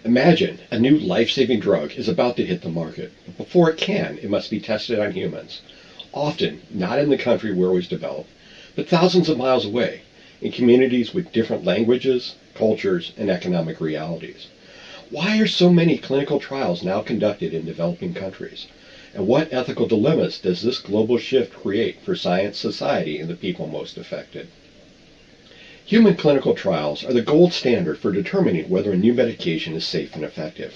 Imagine a new life-saving drug is about to hit the market, but before it can, it must be tested on humans, often not in the country where it was developed, but thousands of miles away, in communities with different languages, cultures, and economic realities. Why are so many clinical trials now conducted in developing countries? And what ethical dilemmas does this global shift create for science, society, and the people most affected? Human clinical trials are the gold standard for determining whether a new medication is safe and effective.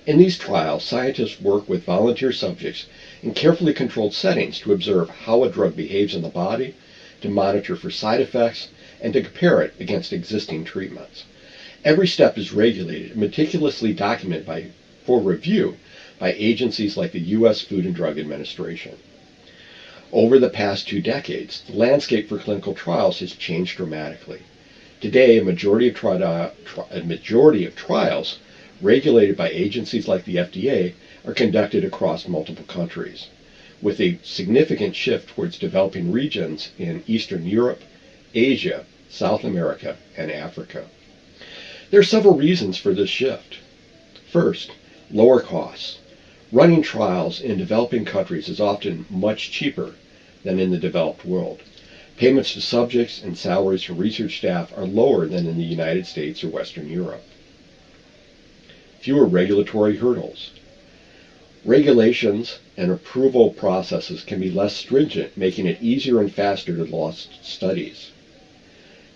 In these trials, scientists work with volunteer subjects in carefully controlled settings to observe how a drug behaves in the body, to monitor for side effects, and to compare it against existing treatments. Every step is regulated and meticulously documented for review by agencies like the U.S. Food and Drug Administration. Over the past 2 decades, the landscape for clinical trials has changed dramatically. Today, a majority of trials regulated by agencies like the FDA are conducted across multiple countries, with a significant shift towards developing regions in Eastern Europe, Asia, South America, and Africa. There are several reasons for this shift. First, lower costs. Running trials in developing countries is often much cheaper than in the developed world. Payments to subjects and salaries for research staff are lower than in the United States or Western Europe. Fewer regulatory hurdles. Regulations and approval processes can be less stringent, making it easier and faster to launch studies.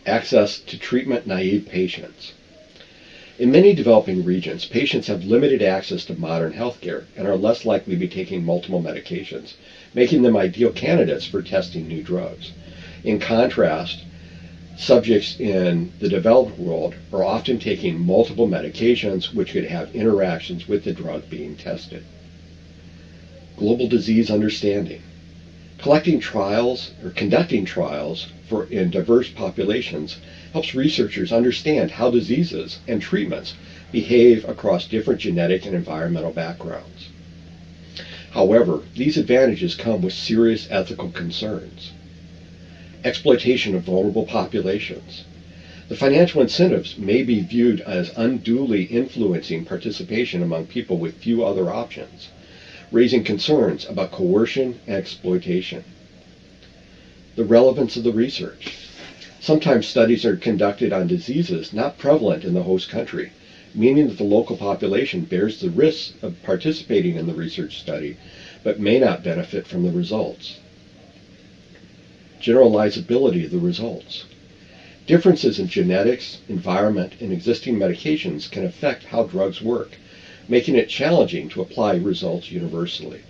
Access to treatment-naive patients. In many developing regions, patients have limited access to modern healthcare and are less likely to be taking multiple medications, making them ideal candidates for testing new drugs. In contrast, subjects in the developed world are often taking multiple medications which could have interactions with the drug being tested. Global disease understanding. Conducting trials in diverse populations helps researchers understand how diseases and treatments behave across different genetic and environmental backgrounds. However, these advantages come with serious ethical concerns. Exploitation of vulnerable populations. The financial incentives may be viewed as unduly influencing participation among people with few other options, raising concerns about coercion and exploitation. The relevance of the research. Sometimes studies are conducted on diseases not prevalent in the host country, meaning that the local population bears the risks of participating in the research study, but may not benefit from the results. Generalizability of the results. Differences in genetics, environment, and existing medications can affect how drugs work, making it challenging to apply results universally.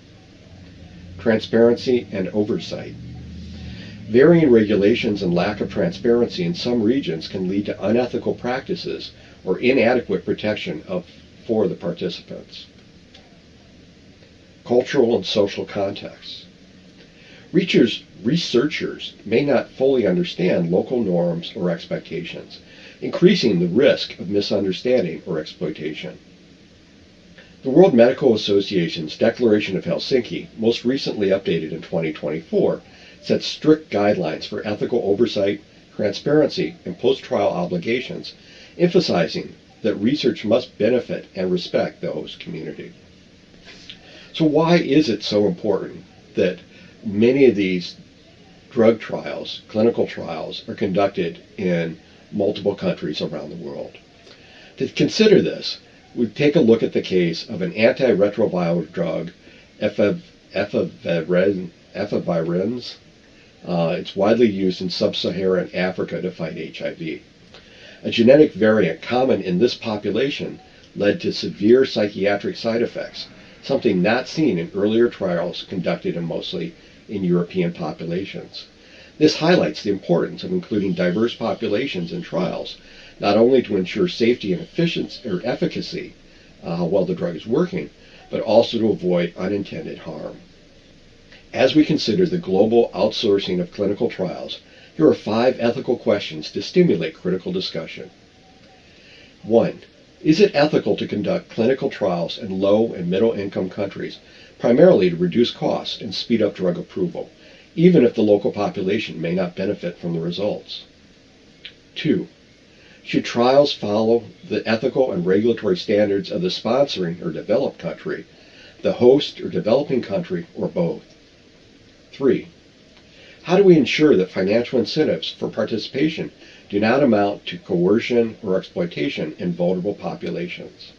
Transparency and oversight. Varying regulations and lack of transparency in some regions can lead to unethical practices or inadequate protection for the participants. Cultural and social contexts. Researchers may not fully understand local norms or expectations, increasing the risk of misunderstanding or exploitation. The World Medical Association's Declaration of Helsinki, most recently updated in 2024, sets strict guidelines for ethical oversight, transparency, and post-trial obligations, emphasizing that research must benefit and respect the host community. So why is it so important that many of these drug trials, clinical trials, are conducted in multiple countries around the world? To consider this, we take a look at the case of an antiretroviral drug, efavirenz. It's widely used in sub-Saharan Africa to fight HIV. A genetic variant common in this population led to severe psychiatric side effects, something not seen in earlier trials conducted mostly in European populations. This highlights the importance of including diverse populations in trials, not only to ensure safety and efficacy while the drug is working, but also to avoid unintended harm. As we consider the global outsourcing of clinical trials, here are 5 ethical questions to stimulate critical discussion. 1. Is it ethical to conduct clinical trials in low and middle income countries, primarily to reduce costs and speed up drug approval, even if the local population may not benefit from the results? 2. Should trials follow the ethical and regulatory standards of the sponsoring or developed country, the host or developing country, or both? 3. How do we ensure that financial incentives for participation do not amount to coercion or exploitation in vulnerable populations?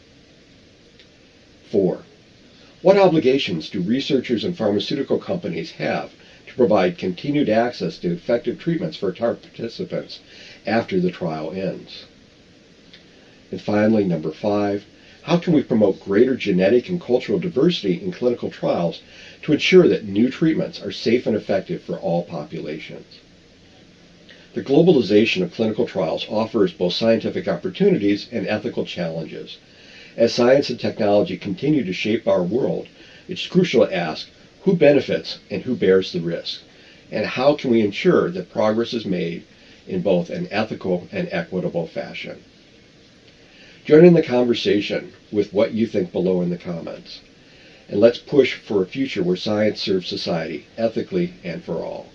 4. What obligations do researchers and pharmaceutical companies have to provide continued access to effective treatments for participants after the trial ends? And finally, number 5, how can we promote greater genetic and cultural diversity in clinical trials to ensure that new treatments are safe and effective for all populations? The globalization of clinical trials offers both scientific opportunities and ethical challenges. As science and technology continue to shape our world, it's crucial to ask who benefits and who bears the risk, and how can we ensure that progress is made in both an ethical and equitable fashion. Join in the conversation with what you think below in the comments. And let's push for a future where science serves society ethically and for all.